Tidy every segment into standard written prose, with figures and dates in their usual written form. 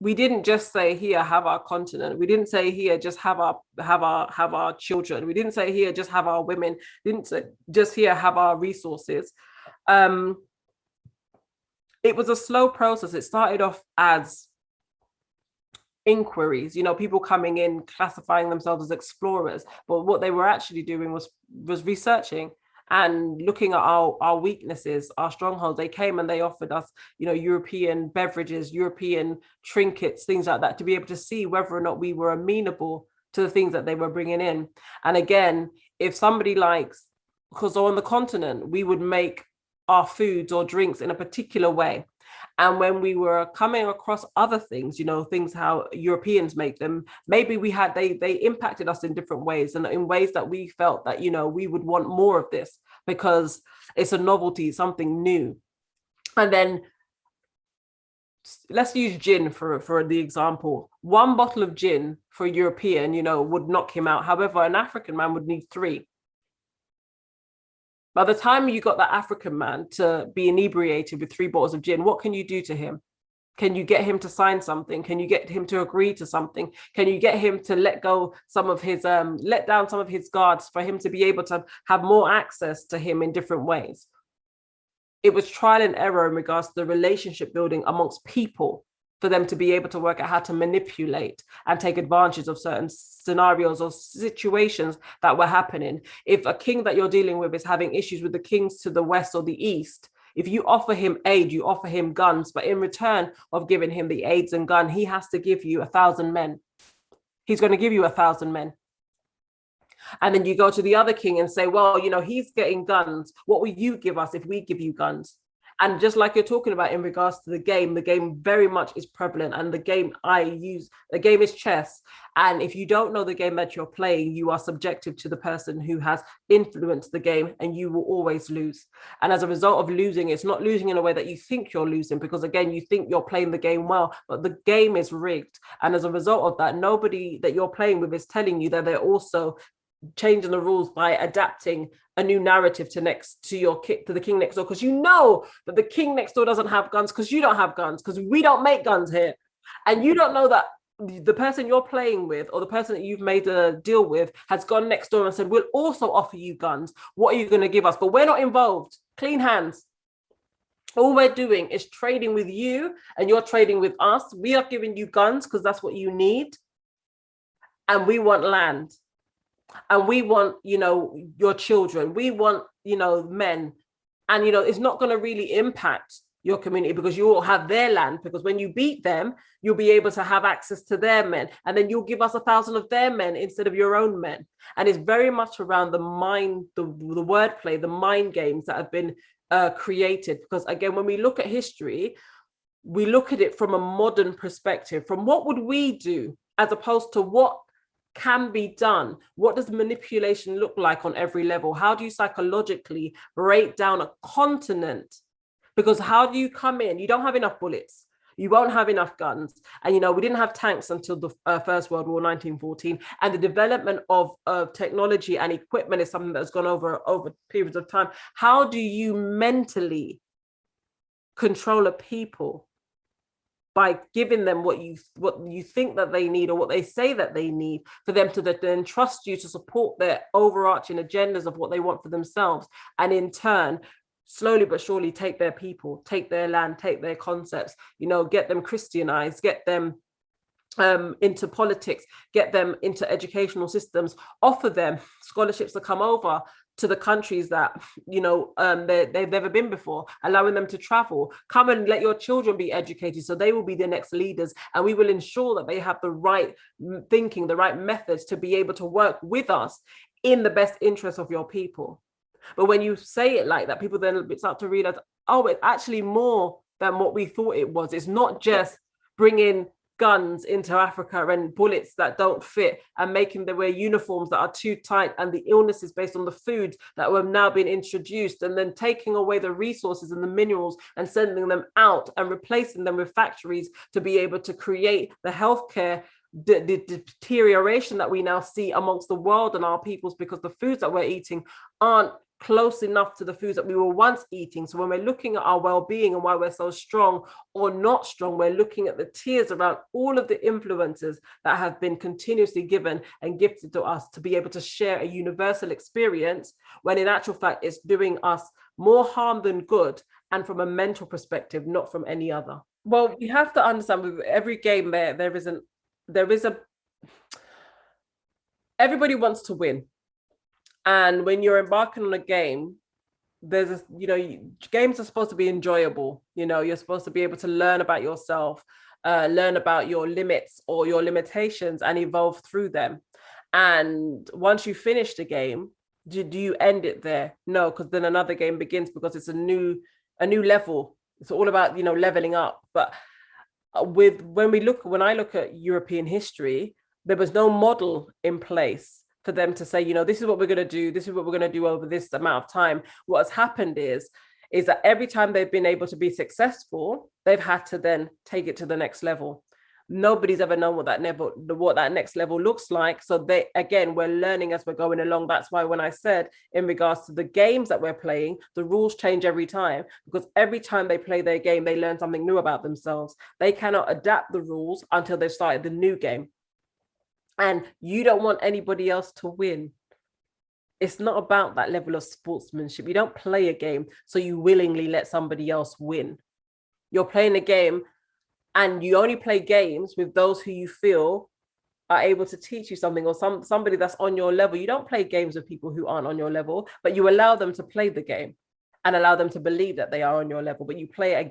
we didn't just say, here, have our continent. We didn't say, here, just have our children. We didn't say, here, just have our women. We didn't say, just here, have our resources. It was a slow process. It started off as inquiries, people coming in, classifying themselves as explorers, but what they were actually doing was researching and looking at our weaknesses, our strongholds. They came and they offered us, European beverages, European trinkets, things like that, to be able to see whether or not we were amenable to the things that they were bringing in. And again, if somebody likes, because on the continent, we would make our foods or drinks in a particular way. And when we were coming across other things, things how Europeans make them, maybe they impacted us in different ways, and in ways that we felt that, we would want more of this because it's a novelty, something new. And then let's use gin for the example. One bottle of gin for a European, would knock him out. However, an African man would need 3. By the time you got that African man to be inebriated with 3 bottles of gin, what can you do to him? Can you get him to sign something? Can you get him to agree to something? Can you get him to let down some of his guards for him to be able to have more access to him in different ways? It was trial and error in regards to the relationship building amongst people, for them to be able to work out how to manipulate and take advantage of certain scenarios or situations that were happening. If a king that you're dealing with is having issues with the kings to the west or the east, if you offer him aid, you offer him guns, but in return of giving him the aids and gun, he has to give you 1,000 men. He's going to give you 1,000 men. And then you go to the other king and say, well, he's getting guns. What will you give us if we give you guns? And just like you're talking about in regards to the game very much is prevalent. And the game is chess. And if you don't know the game that you're playing, you are subjective to the person who has influenced the game, and you will always lose. And as a result of losing, it's not losing in a way that you think you're losing, because again, you think you're playing the game well, but the game is rigged. And as a result of that, nobody that you're playing with is telling you that they're also changing the rules by adapting a new narrative to the king next door, because you know that the king next door doesn't have guns, because you don't have guns, because we don't make guns here. And you don't know that the person you're playing with, or the person that you've made a deal with, has gone next door and said, we'll also offer you guns. What are you going to give us? But we're not involved. Clean hands. All we're doing is trading with you, and you're trading with us. We are giving you guns because that's what you need. And we want land. And we want, your children. We want, men. And, it's not going to really impact your community, because you all have their land, because when you beat them, you'll be able to have access to their men. And then you'll give us 1,000 of their men instead of your own men. And it's very much around the mind, the wordplay, the mind games that have been created. Because again, when we look at history, we look at it from a modern perspective, from what would we do, as opposed to what can be done. What does manipulation look like on every level? How do you psychologically break down a continent? Because how do you come in? You don't have enough bullets. You won't have enough guns. And, we didn't have tanks until the First World War, 1914. And the development of technology and equipment is something that's gone over periods of time. How do you mentally control a people? By giving them what you think that they need, or what they say that they need, for them to then trust you to support their overarching agendas of what they want for themselves, and in turn, slowly but surely take their people, take their land, take their concepts, get them Christianized, get them into politics, get them into educational systems, offer them scholarships to come over to the countries that they've never been before, allowing them to travel. Come and let your children be educated, so they will be the next leaders, and we will ensure that they have the right thinking, the right methods to be able to work with us in the best interest of your people. But when you say it like that, people then start to realize, oh, it's actually more than what we thought it was. It's not just bringing guns into Africa and bullets that don't fit, and making them wear uniforms that are too tight, and the illnesses based on the foods that were now being introduced, and then taking away the resources and the minerals and sending them out and replacing them with factories to be able to create the healthcare, the deterioration that we now see amongst the world and our peoples, because the foods that we're eating aren't close enough to the foods that we were once eating. So when we're looking at our well-being and why we're so strong or not strong, we're looking at the tiers around all of the influences that have been continuously given and gifted to us to be able to share a universal experience, when in actual fact it's doing us more harm than good, and from a mental perspective, not from any other. Well, we have to understand with every game there is a everybody wants to win. And when you're embarking on a game, games are supposed to be enjoyable. You're supposed to be able to learn about yourself, learn about your limits or your limitations, and evolve through them. And once you finish the game, do you end it there? No, because then another game begins, because it's a new level. It's all about leveling up. But when I look at European history, there was no model in place for them to say, this is what we're going to do. This is what we're going to do over this amount of time. What has happened is that every time they've been able to be successful, they've had to then take it to the next level. Nobody's ever known what that next level looks like. So we're learning as we're going along. That's why when I said in regards to the games that we're playing, the rules change every time, because every time they play their game, they learn something new about themselves. They cannot adapt the rules until they've started the new game. And you don't want anybody else to win. It's not about that level of sportsmanship. You don't play a game so you willingly let somebody else win. You're playing a game, and you only play games with those who you feel are able to teach you something, or somebody that's on your level. You don't play games with people who aren't on your level, but you allow them to play the game and allow them to believe that they are on your level. But you play a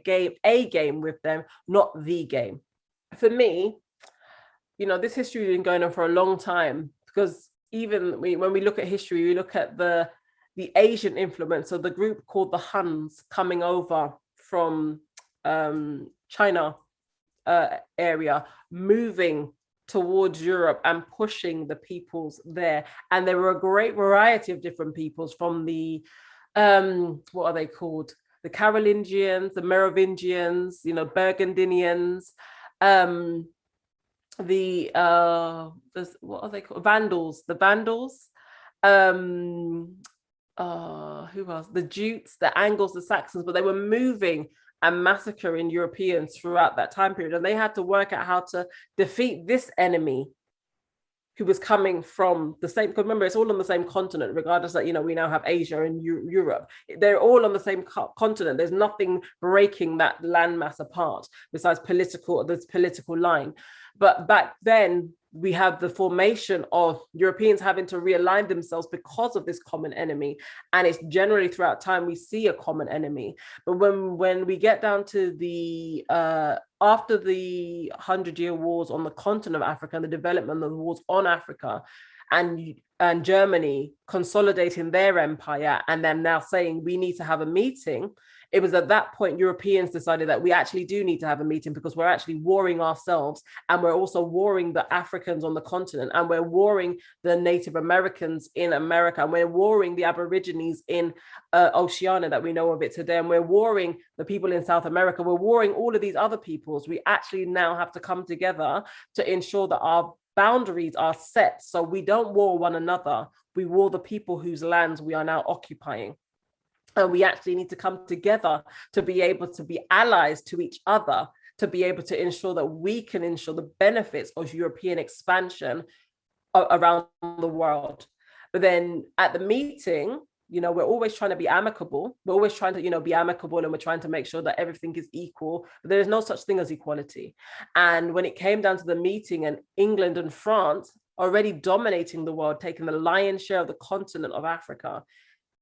game with them, not the game. For me, this history has been going on for a long time, because even when we look at history, we look at the Asian influence of the group called the Huns coming over from China area, moving towards Europe and pushing the peoples there. And there were a great variety of different peoples, from the what are they called? The Carolingians, the Merovingians, Burgundians, what are they called? Vandals, the Vandals, who else? The Jutes, the Angles, the Saxons. But they were moving and massacring Europeans throughout that time period, and they had to work out how to defeat this enemy who was coming from the same, because remember, it's all on the same continent, regardless that we now have Asia and Europe. They're all on the same continent. There's nothing breaking that landmass apart besides this political line. But back then, we have the formation of Europeans having to realign themselves because of this common enemy. And it's generally throughout time we see a common enemy. But when we get down to the after the 100-year wars on the continent of Africa and the development of the wars on Africa, and Germany consolidating their empire, and then now saying we need to have a meeting, it was at that point Europeans decided that we actually do need to have a meeting, because we're actually warring ourselves, and we're also warring the Africans on the continent, and we're warring the Native Americans in America, and we're warring the Aborigines in Oceania that we know of it today, and we're warring the people in South America. We're warring all of these other peoples. We actually now have to come together to ensure that our boundaries are set, so we don't war one another. We war the people whose lands we are now occupying. And we actually need to come together to be able to be allies to each other, to be able to ensure that we can ensure the benefits of European expansion around the world. But then at the meeting, we're always trying to be amicable. We're always trying to, be amicable, and we're trying to make sure that everything is equal. But there is no such thing as equality. And when it came down to the meeting, and England and France already dominating the world, taking the lion's share of the continent of Africa,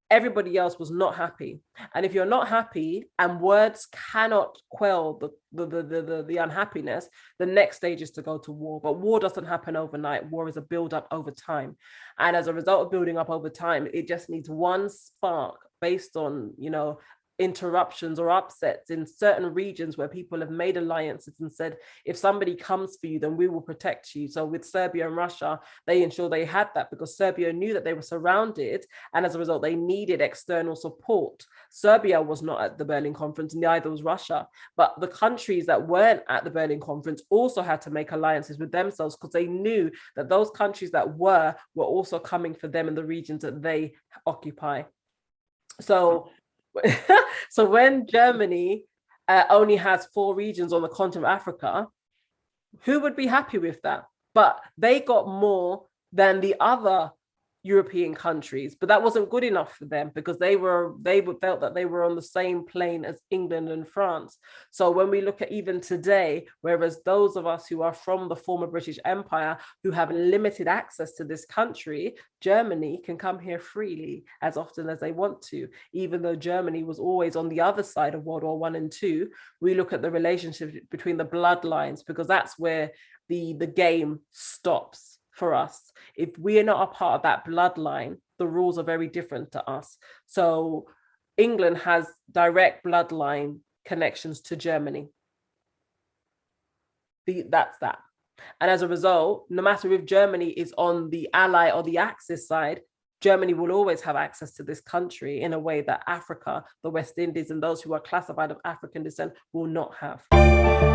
everybody else was not happy. And if you're not happy and words cannot quell the unhappiness, the next stage is to go to war. But war doesn't happen overnight. War is a build up over time. And as a result of building up over time, it just needs one spark based on, interruptions or upsets in certain regions where people have made alliances and said, if somebody comes for you, then we will protect you. So with Serbia and Russia, they ensured they had that, because Serbia knew that they were surrounded, and as a result, they needed external support. Serbia was not at the Berlin Conference, and neither was Russia. But the countries that weren't at the Berlin Conference also had to make alliances with themselves, because they knew that those countries that were also coming for them in the regions that they occupy. So, so when Germany only has 4 regions on the continent of Africa, who would be happy with that? But they got more than the other European countries, but that wasn't good enough for them because they felt that they were on the same plane as England and France. So when we look at even today, whereas those of us who are from the former British Empire who have limited access to this country, Germany can come here freely as often as they want to, even though Germany was always on the other side of World War I and II. We look at the relationship between the bloodlines because that's where the game stops for us. If we are not a part of that bloodline, the rules are very different to us. So England has direct bloodline connections to Germany. That's that. And as a result, no matter if Germany is on the ally or the Axis side, Germany will always have access to this country in a way that Africa, the West Indies, and those who are classified of African descent will not have.